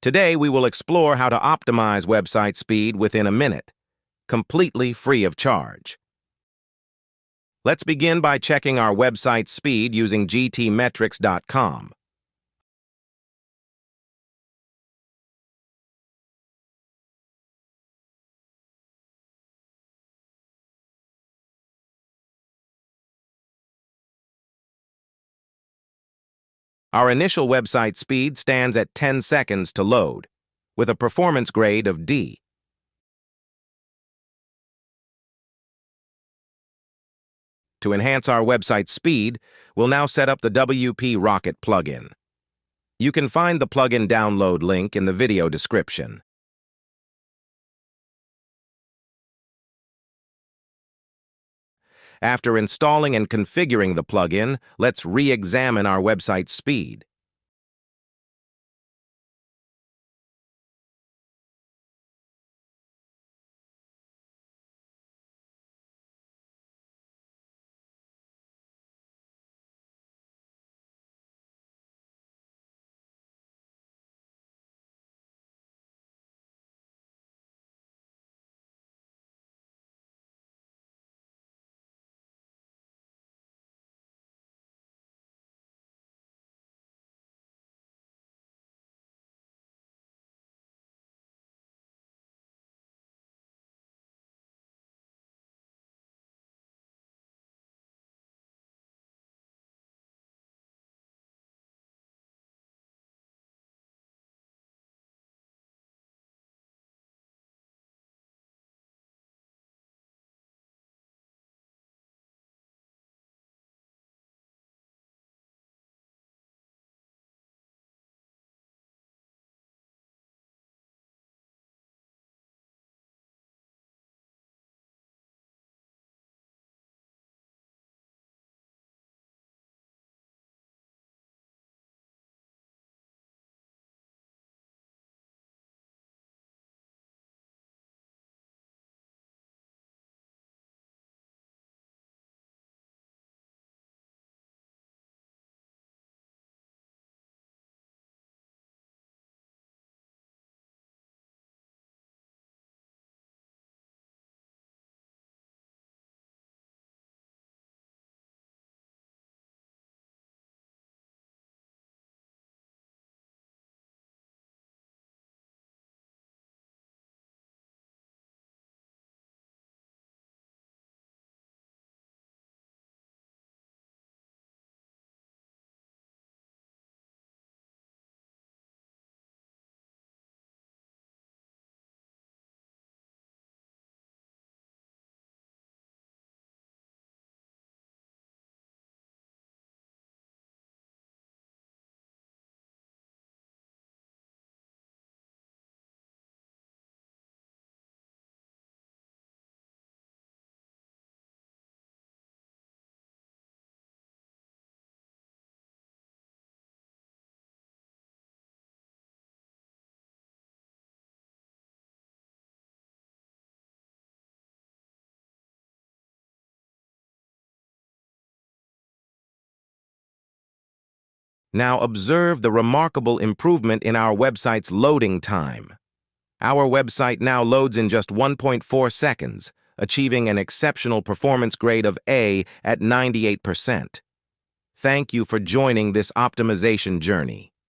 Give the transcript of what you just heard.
Today, we will explore how to optimize website speed within a minute, completely free of charge. Let's begin by checking our website speed using gtmetrics.com. Our initial website speed stands at 10 seconds to load, with a performance grade of D. To enhance our website speed, we'll now set up the WP Rocket plugin. You can find the plugin download link in the video description. After installing and configuring the plugin, let's re-examine our website speed. Now observe the remarkable improvement in our website's loading time. Our website now loads in just 1.4 seconds, achieving an exceptional performance grade of A at 98%. Thank you for joining this optimization journey.